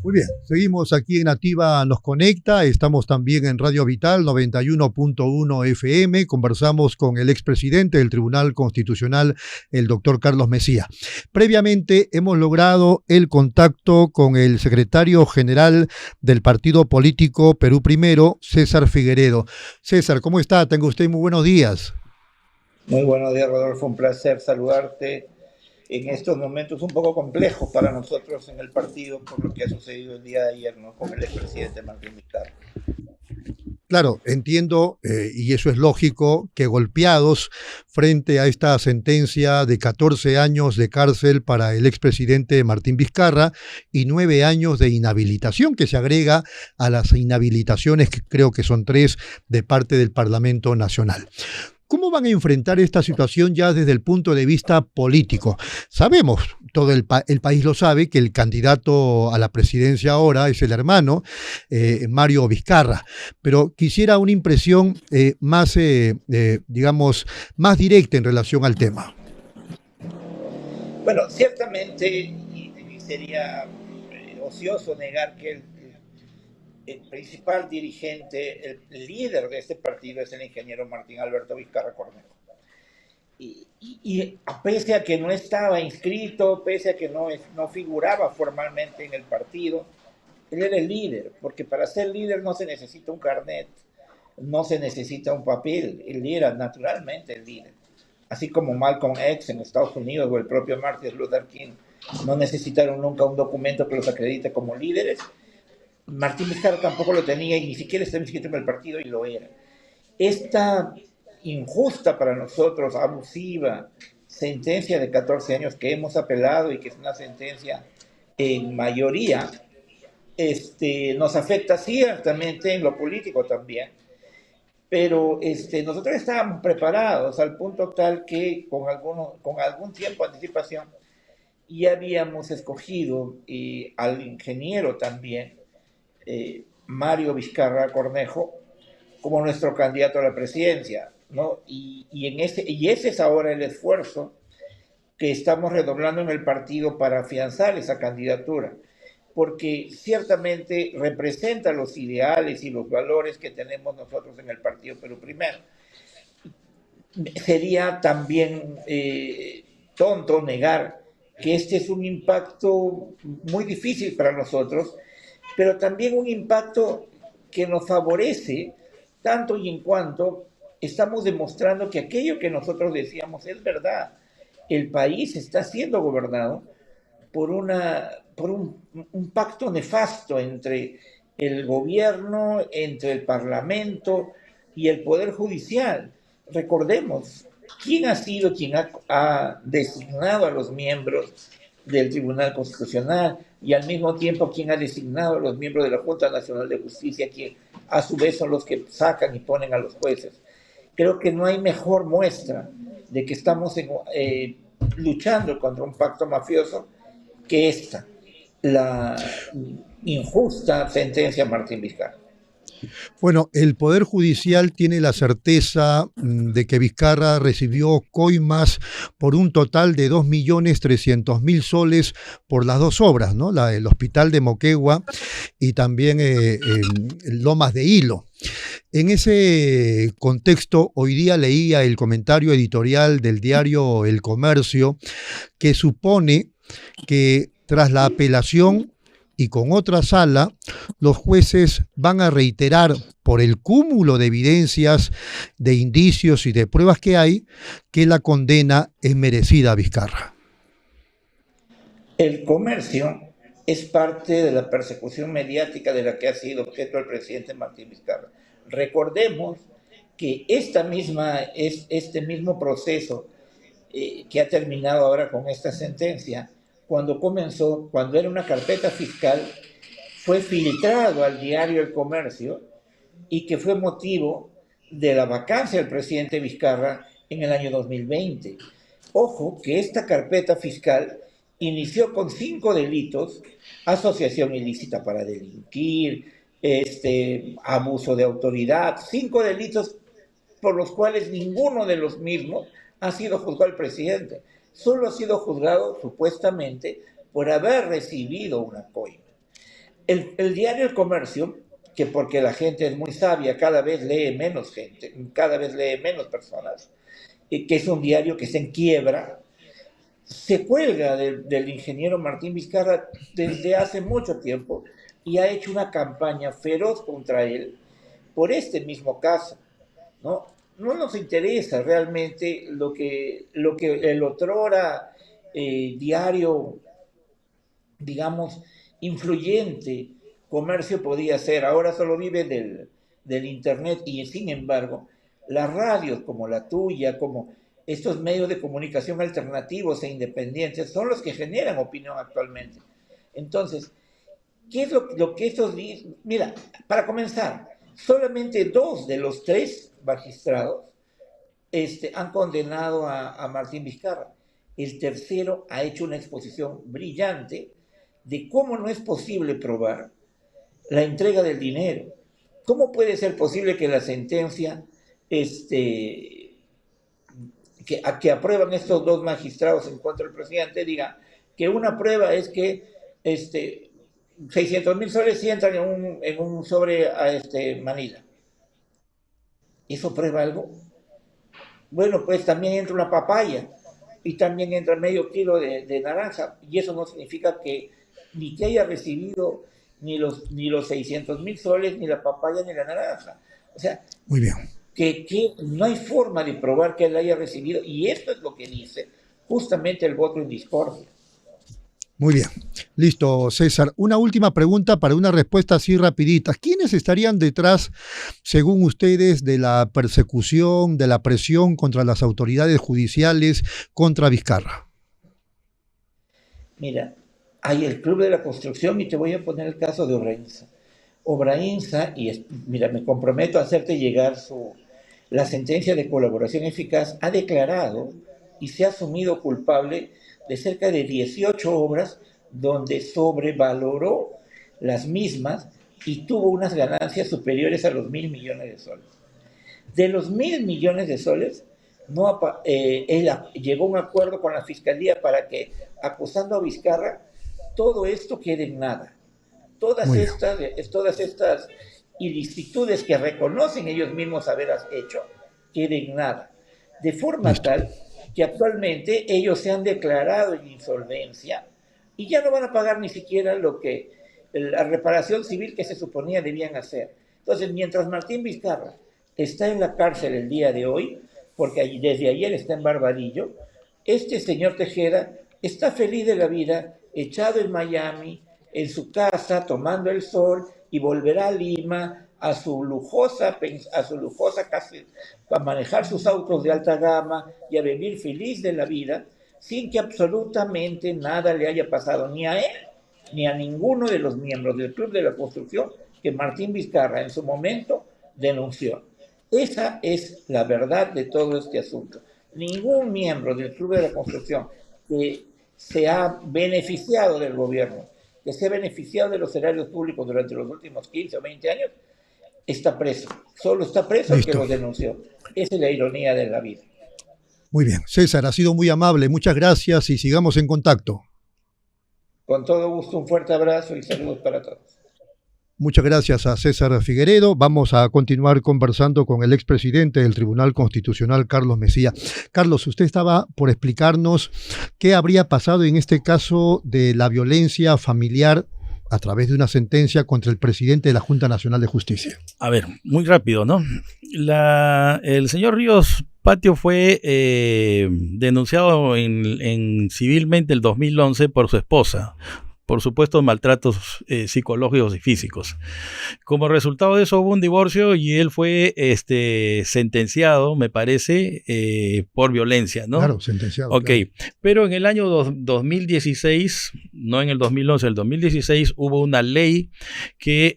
Muy bien, seguimos aquí en Nativa Nos Conecta, estamos también en Radio Vital 91.1 FM, conversamos con el expresidente del Tribunal Constitucional, el doctor Carlos Messía. Previamente hemos logrado el contacto con el secretario general del partido político Perú Primero, César Figueredo. César, ¿cómo está? Tenga usted muy buenos días. Muy buenos días, Rodolfo, un placer saludarte en estos momentos un poco complejos para nosotros en el partido por lo que ha sucedido el día de ayer, ¿no?, con el expresidente Martín Vizcarra. Claro, entiendo, y eso es lógico, que golpeados frente a esta sentencia de 14 años de cárcel para el expresidente Martín Vizcarra y 9 años de inhabilitación que se agrega a las inhabilitaciones que creo que son 3 de parte del Parlamento Nacional. ¿Cómo van a enfrentar esta situación ya desde el punto de vista político? Sabemos, todo el país lo sabe, que el candidato a la presidencia ahora es el hermano Mario Vizcarra, pero quisiera una impresión más, digamos, más directa en relación al tema. Bueno, ciertamente sería ocioso negar que el principal dirigente, el líder de este partido es el ingeniero Martín Alberto Vizcarra Cornejo. Y pese a que no estaba inscrito, pese a que no figuraba formalmente en el partido, él era el líder, porque para ser líder no se necesita un carnet, no se necesita un papel, él era naturalmente el líder. Así como Malcolm X en Estados Unidos o el propio Martin Luther King no necesitaron nunca un documento que los acredite como líderes, Martín Vizcarra tampoco lo tenía y ni siquiera estaba inscrito en el partido y lo era. Esta injusta para nosotros, abusiva sentencia de 14 años que hemos apelado y que es una sentencia en mayoría, nos afecta ciertamente en lo político también, pero nosotros estábamos preparados al punto tal que con algún tiempo de anticipación ya habíamos escogido al ingeniero también, Mario Vizcarra Cornejo, como nuestro candidato a la presidencia, ¿no? Y ese es ahora el esfuerzo que estamos redoblando en el partido para afianzar esa candidatura, porque ciertamente representa los ideales y los valores que tenemos nosotros en el partido Perú Primero. Sería también tonto negar que este es un impacto muy difícil para nosotros, pero también un impacto que nos favorece tanto y en cuanto estamos demostrando que aquello que nosotros decíamos es verdad. El país está siendo gobernado por un pacto nefasto entre el gobierno, entre el parlamento y el poder judicial. Recordemos, ¿quién ha sido quien ha designado a los miembros del Tribunal Constitucional y al mismo tiempo quien ha designado a los miembros de la Junta Nacional de Justicia, que a su vez son los que sacan y ponen a los jueces? Creo que no hay mejor muestra de que estamos luchando contra un pacto mafioso que la injusta sentencia de Martín Vizcarra. Bueno, el Poder Judicial tiene la certeza de que Vizcarra recibió coimas por un total de 2.300.000 soles por las 2 obras, ¿no? El Hospital de Moquegua y también Lomas de Hilo. En ese contexto, hoy día leía el comentario editorial del diario El Comercio, que supone que tras la apelación y con otra sala, los jueces van a reiterar por el cúmulo de evidencias, de indicios y de pruebas que hay, que la condena es merecida a Vizcarra. El Comercio es parte de la persecución mediática de la que ha sido objeto el presidente Martín Vizcarra. Recordemos que este mismo proceso que ha terminado ahora con esta sentencia, cuando comenzó, cuando era una carpeta fiscal, fue filtrado al diario El Comercio y que fue motivo de la vacancia del presidente Vizcarra en el año 2020. Ojo que esta carpeta fiscal inició con 5 delitos: asociación ilícita para delinquir, abuso de autoridad, 5 delitos por los cuales ninguno de los mismos ha sido juzgado el presidente. Solo ha sido juzgado supuestamente por haber recibido una coima. El diario El Comercio, que porque la gente es muy sabia, cada vez lee menos gente, cada vez lee menos personas, y que es un diario que está en quiebra, se cuelga del ingeniero Martín Vizcarra desde hace mucho tiempo y ha hecho una campaña feroz contra él por este mismo caso, ¿no? No nos interesa realmente lo que el otrora diario, digamos, influyente comercio podía ser. Ahora solo vive del Internet y sin embargo, las radios como la tuya, como estos medios de comunicación alternativos e independientes son los que generan opinión actualmente. Entonces, ¿qué es lo que estos dicen? Mira, para comenzar, solamente 2 de los 3 magistrados han condenado a Martín Vizcarra. El tercero ha hecho una exposición brillante de cómo no es posible probar la entrega del dinero. ¿Cómo puede ser posible que la sentencia que aprueban estos 2 magistrados en contra del presidente diga que una prueba es que 600,000 soles sí entran en un sobre a Manila? ¿Eso prueba algo? Bueno, pues también entra una papaya y también entra medio kilo de naranja, y eso no significa que ni que haya recibido ni los 600,000 soles, ni la papaya, ni la naranja. O sea, muy bien, que no hay forma de probar que él haya recibido, y esto es lo que dice justamente el voto en discordia. muy bien. Listo, César. Una última pregunta para una respuesta así rapidita. ¿Quiénes estarían detrás, según ustedes, de la persecución, de la presión contra las autoridades judiciales contra Vizcarra? Mira, hay el Club de la Construcción y te voy a poner el caso de Obrainsa. Obrainsa, mira, me comprometo a hacerte llegar la sentencia de colaboración eficaz, ha declarado y se ha asumido culpable de cerca de 18 obras donde sobrevaloró las mismas y tuvo unas ganancias superiores a los 1.000 millones de soles. De los 1.000 millones de soles, él llegó a un acuerdo con la Fiscalía para que, acusando a Vizcarra, todo esto quede en nada. Todas estas ilicitudes que reconocen ellos mismos haber hecho, queden en nada. De forma tal que actualmente ellos se han declarado en insolvencia y ya no van a pagar ni siquiera la reparación civil que se suponía debían hacer. Entonces, mientras Martín Vizcarra está en la cárcel el día de hoy, porque desde ayer está en Barbadillo, este señor Tejeda está feliz de la vida, echado en Miami, en su casa, tomando el sol, y volverá a Lima a su lujosa casa, a manejar sus autos de alta gama y a vivir feliz de la vida, sin que absolutamente nada le haya pasado ni a él ni a ninguno de los miembros del Club de la Construcción que Martín Vizcarra en su momento denunció. Esa es la verdad de todo este asunto. Ningún miembro del Club de la Construcción que se ha beneficiado del gobierno, que se ha beneficiado de los erarios públicos durante los últimos 15 o 20 años, está preso. Solo está preso el que lo denunció. Esa es la ironía de la vida. Muy bien. César, ha sido muy amable. Muchas gracias y sigamos en contacto. Con todo gusto, un fuerte abrazo y saludos para todos. Muchas gracias a César Figueredo. Vamos a continuar conversando con el expresidente del Tribunal Constitucional, Carlos Messía. Carlos, usted estaba por explicarnos qué habría pasado en este caso de la violencia familiar a través de una sentencia contra el presidente de la Junta Nacional de Justicia. A ver, muy rápido, ¿no? El señor Ríos Patio fue denunciado civilmente el 2011 por su esposa, por supuestos maltratos psicológicos y físicos. Como resultado de eso hubo un divorcio y él fue sentenciado, me parece, por violencia, ¿no? Claro, sentenciado. Ok, claro. Pero en el año 2016, no en el 2011, en el 2016 hubo una ley que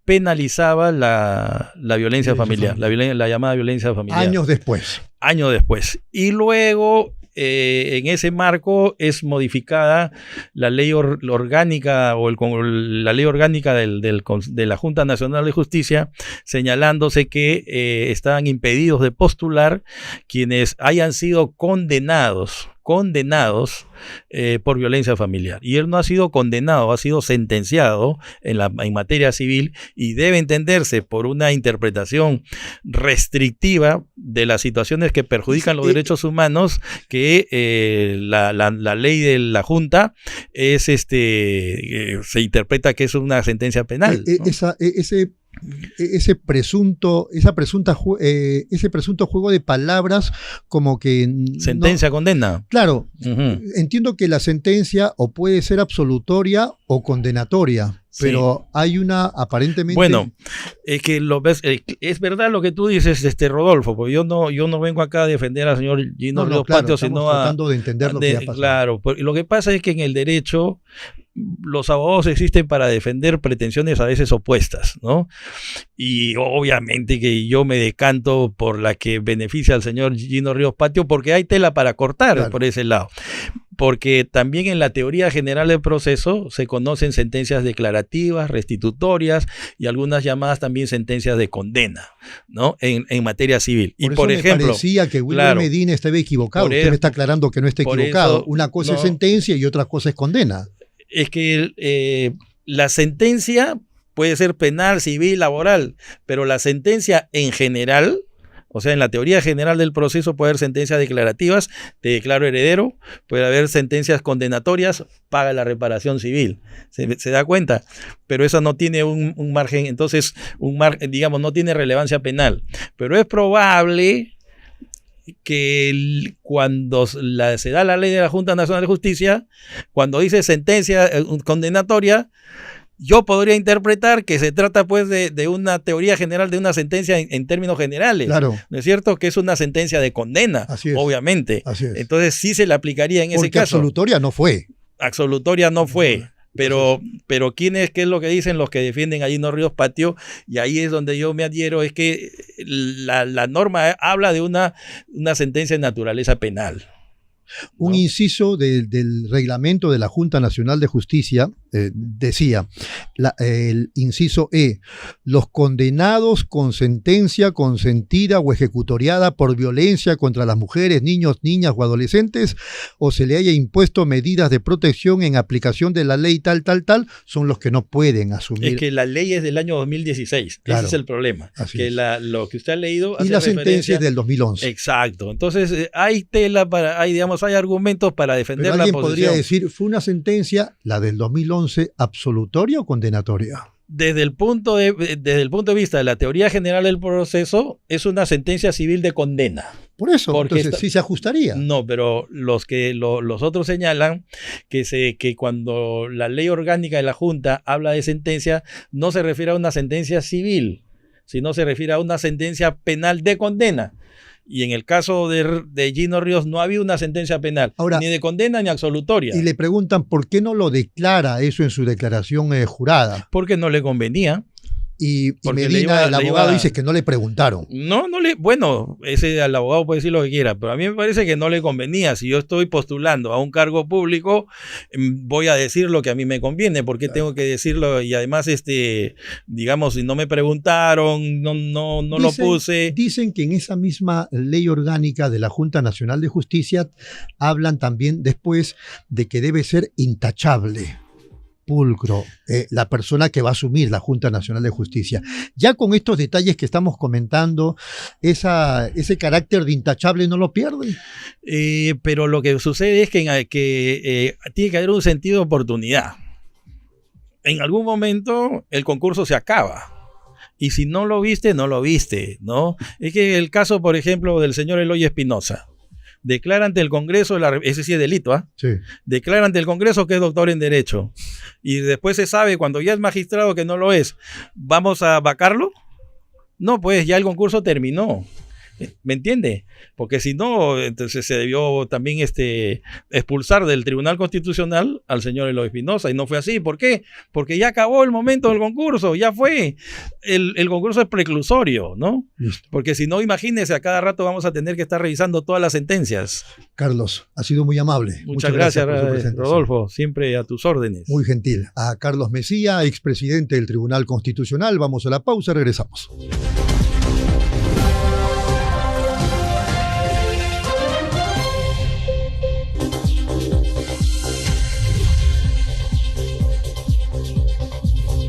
penalizaba la violencia familiar, la llamada violencia familiar. Años después. Años después. Y luego en ese marco es modificada la ley orgánica la ley orgánica de la Junta Nacional de Justicia, señalándose que estaban impedidos de postular quienes hayan sido condenados condenados por violencia familiar. Y él no ha sido condenado, ha sido sentenciado en materia civil y debe entenderse por una interpretación restrictiva de las situaciones que perjudican los derechos humanos que la ley de la Junta se interpreta que es una sentencia penal, ¿no? Ese presunto juego de palabras como que sentencia, condena. Claro, entiendo que la sentencia o puede ser absolutoria o condenatoria, pero hay una aparentemente... Bueno, es que es verdad lo que tú dices, Rodolfo, porque yo no vengo acá a defender al señor Gino Ríos Patio, sino tratando de entender lo que ha pasado. Claro, lo que pasa es que en el derecho los abogados existen para defender pretensiones a veces opuestas, ¿no? Y obviamente que yo me decanto por la que beneficia al señor Gino Ríos Patio porque hay tela para cortar por ese lado. Porque también en la teoría general del proceso se conocen sentencias declarativas, restitutorias y algunas llamadas también sentencias de condena, ¿no? En materia civil. Por ejemplo, me parecía que William Medina estaba equivocado. Usted me está aclarando que no está equivocado. Una cosa es sentencia y otra cosa es condena. Es que la sentencia puede ser penal, civil, laboral, pero la sentencia en general, o sea, en la teoría general del proceso puede haber sentencias declarativas, te declaro heredero, puede haber sentencias condenatorias, paga la reparación civil. ¿Se da cuenta? Pero esa no tiene un margen, entonces, digamos, no tiene relevancia penal. Pero es probable que cuando se da la ley de la Junta Nacional de Justicia, cuando dice sentencia condenatoria, yo podría interpretar que se trata pues de una teoría general de una sentencia en términos generales. Claro. ¿No es cierto? Que es una sentencia de condena, obviamente. Así es. Entonces sí se le aplicaría en ese caso. Absolutoria no fue. Absolutoria no fue. Pero ¿qué es lo que dicen los que defienden a Gino Ríos Patio? Y ahí es donde yo me adhiero, es que la norma habla de una sentencia de naturaleza penal. Un inciso del reglamento de la Junta Nacional de Justicia decía, el inciso E, los condenados con sentencia consentida o ejecutoriada por violencia contra las mujeres, niños, niñas o adolescentes, o se le haya impuesto medidas de protección en aplicación de la ley tal, son los que no pueden asumir. Es que la ley es del año 2016, claro, ese es el problema. Que lo que usted ha leído... Y la sentencia es del 2011. Exacto, entonces hay tela hay argumentos para defender la posición. Alguien podría decir, ¿fue una sentencia, la del 2011, absolutoria o condenatoria? Desde el punto de vista de la teoría general del proceso, es una sentencia civil de condena. Por eso, entonces sí se ajustaría. No, pero los otros señalan que cuando la ley orgánica de la Junta habla de sentencia, no se refiere a una sentencia civil, sino se refiere a una sentencia penal de condena. Y en el caso de Gino Ríos no había una sentencia penal, ni de condena ni absolutoria. Y le preguntan por qué no lo declara eso en su declaración jurada. Porque no le convenía. Y Medina, el abogado, dice que no le preguntaron. Bueno, el abogado puede decir lo que quiera, pero a mí me parece que no le convenía. Si yo estoy postulando a un cargo público, voy a decir lo que a mí me conviene, porque tengo que decirlo. Y además, digamos, si no me preguntaron, no lo puse. Dicen que en esa misma ley orgánica de la Junta Nacional de Justicia hablan también después de que debe ser intachable, pulcro, la persona que va a asumir la Junta Nacional de Justicia. Ya con estos detalles que estamos comentando, ese carácter de intachable no lo pierde. Pero lo que sucede es que tiene que haber un sentido de oportunidad. En algún momento el concurso se acaba. Y si no lo viste, no lo viste, ¿no? Es que el caso, por ejemplo, del señor Eloy Espinosa. Declara ante el Congreso, ese sí es delito, ¿ah? Sí. Declara ante el Congreso que es doctor en Derecho. Y después se sabe, cuando ya es magistrado, que no lo es. ¿Vamos a vacarlo? No, pues ya el concurso terminó. ¿Me entiende? Porque si no, entonces se debió también expulsar del Tribunal Constitucional al señor Eloy Espinosa, y no fue así. ¿Por qué? Porque ya acabó el momento del concurso, ya fue. El concurso es preclusorio, ¿no? Listo. Porque si no, imagínese, a cada rato vamos a tener que estar revisando todas las sentencias. Carlos, ha sido muy amable. Muchas gracias por su presentación. Rodolfo, siempre a tus órdenes. Muy gentil. A Carlos Mesía, expresidente del Tribunal Constitucional. Vamos a la pausa, regresamos.